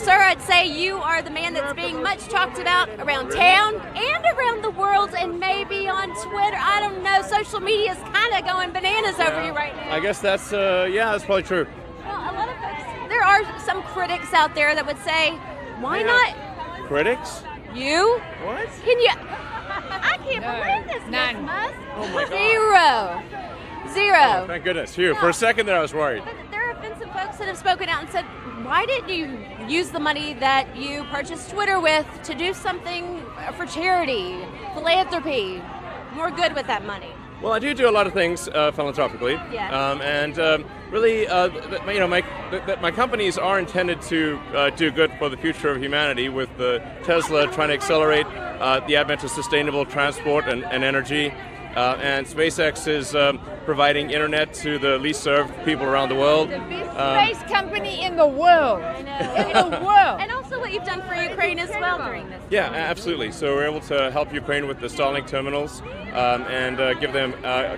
Sir, I'd say you are the man that's being much talked about around town and around the world and maybe on Twitter. I don't know. Social media is kind of going bananas over you right now. I guess that's probably true. Well, a lot of folks, there are some critics out there that would say, why not? Critics? You? What? Can you? I can't believe this, None. Musk. Oh my God. Zero. Oh, thank goodness. Phew. For a second there I was worried. But there have been some folks that have spoken out and said, why didn't you use the money that you purchased Twitter with to do something for charity, philanthropy, more good with that money? Well, I do a lot of things philanthropically. Yeah. And really, my companies are intended to do good for the future of humanity, with Tesla trying to accelerate the advent of sustainable transport and energy. And SpaceX is providing internet to the least served people around the world. The biggest space company in the world. I know. In the world. And also what you've done for Ukraine as well during this. Yeah, absolutely. So we're able to help Ukraine with the Starlink terminals and give them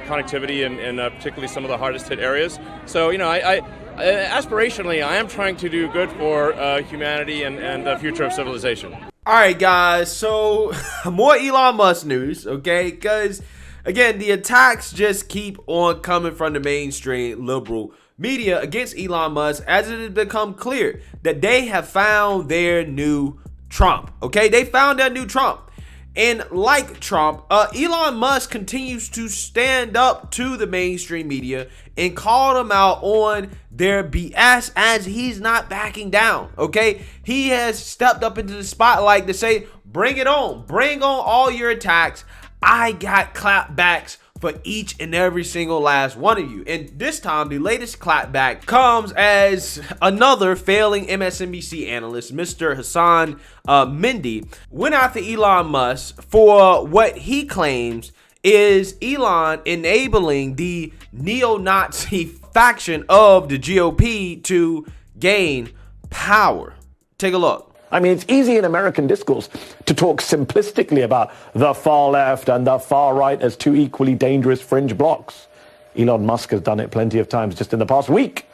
connectivity in particularly some of the hardest hit areas. So, I aspirationally, I am trying to do good for humanity and the future of civilization. All right, guys. So more Elon Musk news, okay? Because again, the attacks just keep on coming from the mainstream liberal media against Elon Musk, as it has become clear that they have found their new Trump. Okay, they found their new Trump. And like Trump, Elon Musk continues to stand up to the mainstream media and call them out on their BS, as he's not backing down. Okay, he has stepped up into the spotlight to say, bring it on, bring on all your attacks. I got clapbacks for each and every single last one of you. And this time, the latest clapback comes as another failing MSNBC analyst, Mr. Hassan Mendy, went after Elon Musk for what he claims is Elon enabling the neo-Nazi faction of the GOP to gain power. Take a look. I mean, it's easy in American discourse to talk simplistically about the far left and the far right as two equally dangerous fringe blocs. Elon Musk has done it plenty of times just in the past week.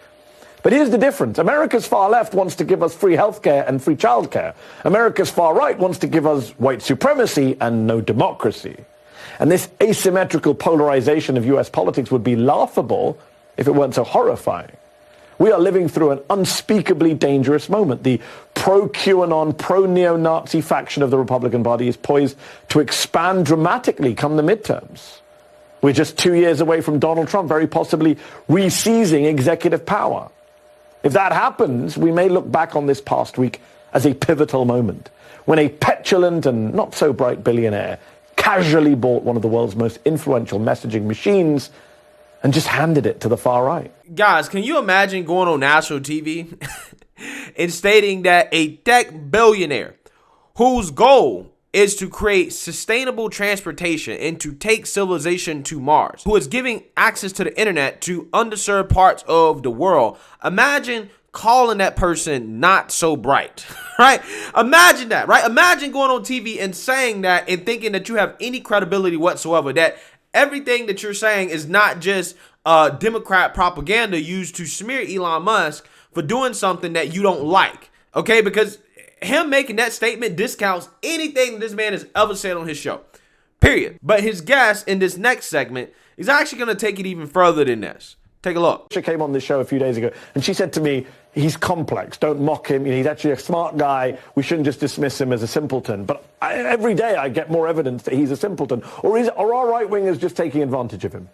But here's the difference. America's far left wants to give us free healthcare and free childcare. America's far right wants to give us white supremacy and no democracy. And this asymmetrical polarization of US politics would be laughable if it weren't so horrifying. We are living through an unspeakably dangerous moment. The pro-QAnon, pro-neo-Nazi faction of the Republican Party is poised to expand dramatically come the midterms. We're just 2 years away from Donald Trump very possibly re-seizing executive power. If that happens, we may look back on this past week as a pivotal moment, when a petulant and not so bright billionaire casually bought one of the world's most influential messaging machines and just handed it to the far right. Guys, can you imagine going on national TV and stating that a tech billionaire whose goal is to create sustainable transportation and to take civilization to Mars, who is giving access to the internet to underserved parts of the world, imagine calling that person not so bright, right? Imagine that, right? Imagine going on TV and saying that and thinking that you have any credibility whatsoever, that everything that you're saying is not just Democrat propaganda used to smear Elon Musk for doing something that you don't like, okay? Because him making that statement discounts anything this man has ever said on his show, period. But his guest in this next segment is actually going to take it even further than this. Take a look. She came on this show a few days ago, and she said to me, he's complex, don't mock him, he's actually a smart guy, we shouldn't just dismiss him as a simpleton. But every day I get more evidence that he's a simpleton. Or are our right-wingers just taking advantage of him?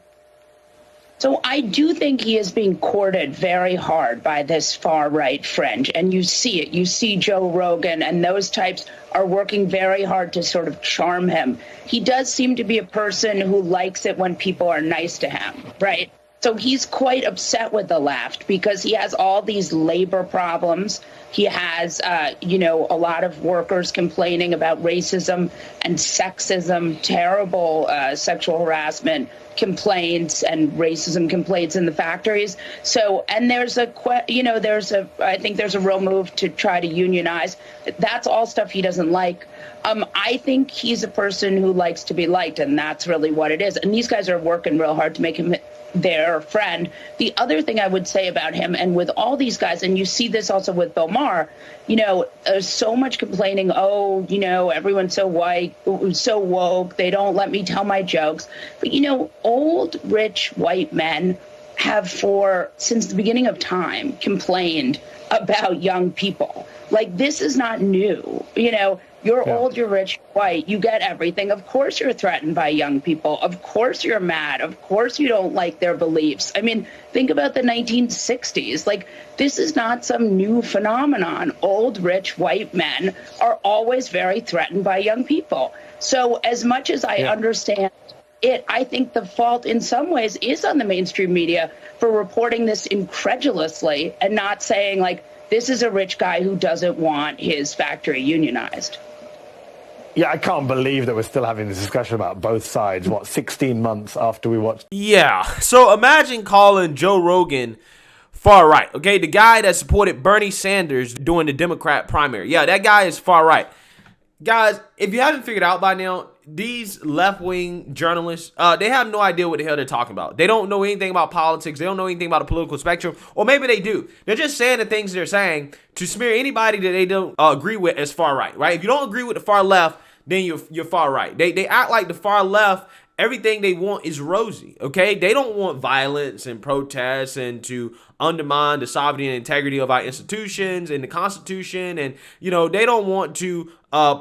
So I do think he is being courted very hard by this far-right fringe, and you see it. You see Joe Rogan and those types are working very hard to sort of charm him. He does seem to be a person who likes it when people are nice to him, right? So he's quite upset with the left because he has all these labor problems. He has, a lot of workers complaining about racism and sexism, terrible sexual harassment complaints and racism complaints in the factories. So, and I think there's a real move to try to unionize. That's all stuff he doesn't like. I think he's a person who likes to be liked, and that's really what it is. And these guys are working real hard to make him their friend. The other thing I would say about him, and with all these guys, and you see this also with Bill Maher, there's so much complaining, everyone's so white, so woke, they don't let me tell my jokes. But, old, rich, white men have since the beginning of time, complained about young people. Like, this is not new. You're old, you're rich, white, you get everything. Of course you're threatened by young people. Of course you're mad. Of course you don't like their beliefs. I mean, think about the 1960s. Like, this is not some new phenomenon. Old, rich, white men are always very threatened by young people. So as much as I understand it, I think the fault in some ways is on the mainstream media for reporting this incredulously and not saying, like, this is a rich guy who doesn't want his factory unionized. Yeah, I can't believe that we're still having this discussion about both sides, 16 months after we watched. Yeah, so imagine calling Joe Rogan far right, okay? The guy that supported Bernie Sanders during the Democrat primary. Yeah, that guy is far right. Guys, if you haven't figured out by now, these left-wing journalists, they have no idea what the hell they're talking about. They don't know anything about politics. They don't know anything about the political spectrum. Or maybe they do. They're just saying the things they're saying to smear anybody that they don't agree with as far right, right? If you don't agree with the far left, then you're far right. They act like the far left, everything they want is rosy, okay? They don't want violence and protests and to undermine the sovereignty and integrity of our institutions and the Constitution. And, they don't want to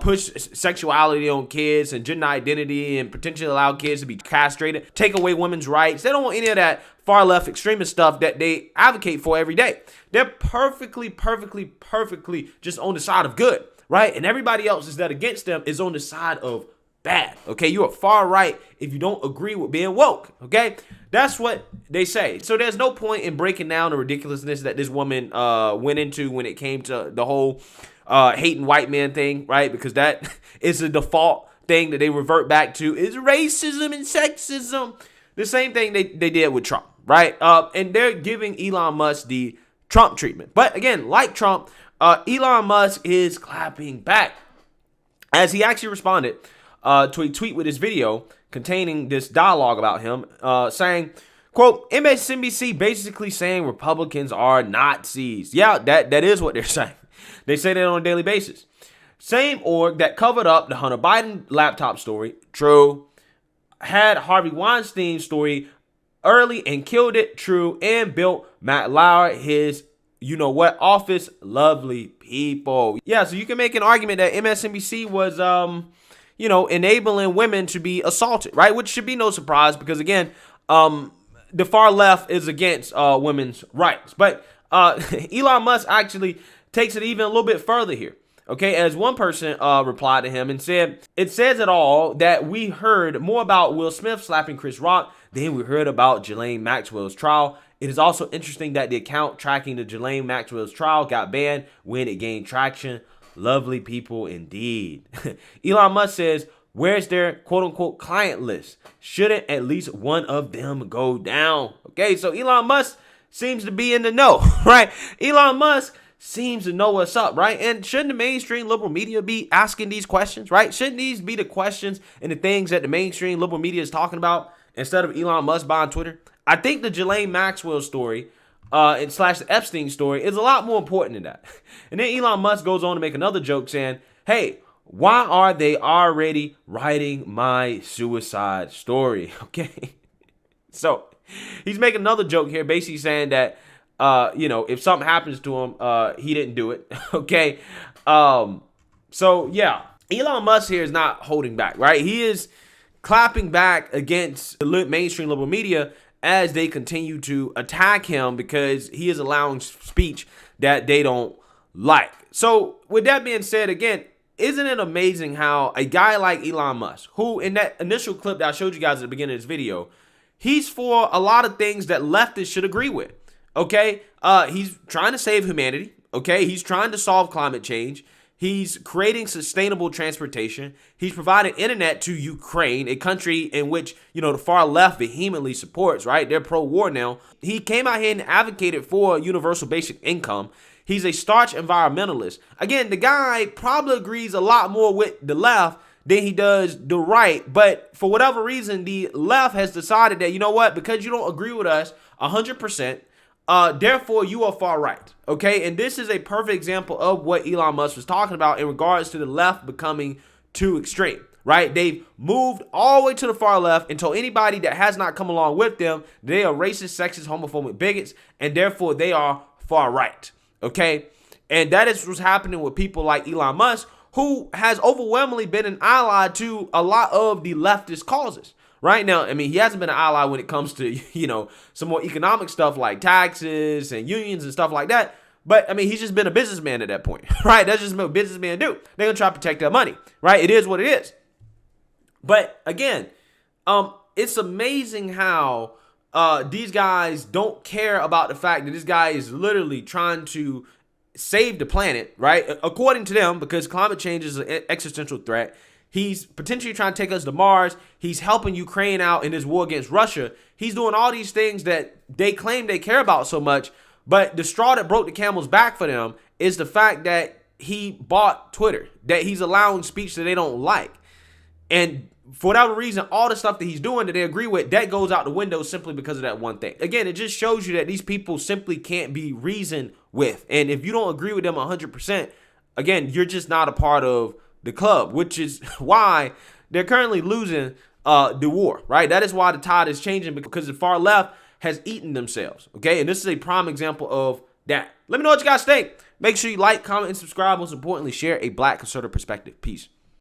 push sexuality on kids and gender identity and potentially allow kids to be castrated, take away women's rights. They don't want any of that far left extremist stuff that they advocate for every day. They're perfectly just on the side of good, right? And everybody else is that against them is on the side of bad, okay? You're far right if you don't agree with being woke, okay? That's what they say. So there's no point in breaking down the ridiculousness that this woman went into when it came to the whole hating white men thing, right? Because that is a default thing that they revert back to is racism and sexism. The same thing they did with Trump, right? And they're giving Elon Musk the Trump treatment. But again, like Trump, Elon Musk is clapping back as he actually responded to a tweet with his video containing this dialogue about him, saying, quote, MSNBC basically saying Republicans are Nazis. Yeah, that is what they're saying. They say that on a daily basis. Same org that covered up the Hunter Biden laptop story, true. Had Harvey Weinstein story early and killed it, true. And built Matt Lauer his office, lovely people. Yeah, so you can make an argument that MSNBC was enabling women to be assaulted, right? Which should be no surprise because, again, the far left is against women's rights. But Elon Musk actually takes it even a little bit further here. Okay, as one person replied to him and said, it says it all that we heard more about Will Smith slapping Chris Rock than we heard about Ghislaine Maxwell's trial. It is also interesting that the account tracking the Ghislaine Maxwell's trial got banned when it gained traction. Lovely people indeed. Elon Musk says, where's their quote-unquote client list? Shouldn't at least one of them go down? Okay, so Elon Musk seems to be in the know, right? Elon Musk seems to know what's up, right? And shouldn't the mainstream liberal media be asking these questions, right? Shouldn't these be the questions and the things that the mainstream liberal media is talking about instead of Elon Musk buying Twitter? I think the Ghislaine Maxwell story / the Epstein story is a lot more important than that. And then Elon Musk goes on to make another joke saying, hey, why are they already writing my suicide story? Okay. So he's making another joke here, basically saying that, if something happens to him, he didn't do it. Okay. So yeah, Elon Musk here is not holding back, right? He is clapping back against the mainstream liberal media as they continue to attack him because he is allowing speech that they don't like. So with that being said, again, isn't it amazing how a guy like Elon Musk, who in that initial clip that I showed you guys at the beginning of this video, he's for a lot of things that leftists should agree with. Okay, he's trying to save humanity. Okay, he's trying to solve climate change. He's creating sustainable transportation. He's providing internet to Ukraine, a country in which, the far left vehemently supports, right? They're pro-war now. He came out here and advocated for universal basic income. He's a staunch environmentalist. Again, the guy probably agrees a lot more with the left than he does the right. But for whatever reason, the left has decided that, you know what, because you don't agree with us 100%, therefore you are far right. Okay, and this is a perfect example of what Elon Musk was talking about in regards to the left becoming too extreme. Right? They've moved all the way to the far left and told anybody that has not come along with them they are racist, sexist, homophobic bigots, and therefore they are far right. Okay? And that is what's happening with people like Elon Musk, who has overwhelmingly been an ally to a lot of the leftist causes. Right now, I mean, he hasn't been an ally when it comes to, you know, some more economic stuff like taxes and unions and stuff like that. But, I mean, he's just been a businessman at that point, right? That's just what businessmen do. They're going to try to protect their money, right? It is what it is. But again, it's amazing how these guys don't care about the fact that this guy is literally trying to save the planet, right? According to them, because climate change is an existential threat. He's potentially trying to take us to Mars. He's helping Ukraine out in this war against Russia. He's doing all these things that they claim they care about so much. But the straw that broke the camel's back for them is the fact that he bought Twitter, that he's allowing speech that they don't like. And for whatever reason, all the stuff that he's doing that they agree with, that goes out the window simply because of that one thing. Again, it just shows you that these people simply can't be reasoned with. And if you don't agree with them 100%, again, you're just not a part of the club, which is why they're currently losing the war, right? That is why the tide is changing, because the far left has eaten themselves, okay? And this is a prime example of that. Let me know what you guys think. Make sure you like, comment, and subscribe. Most importantly, share a Black conservative perspective. Peace.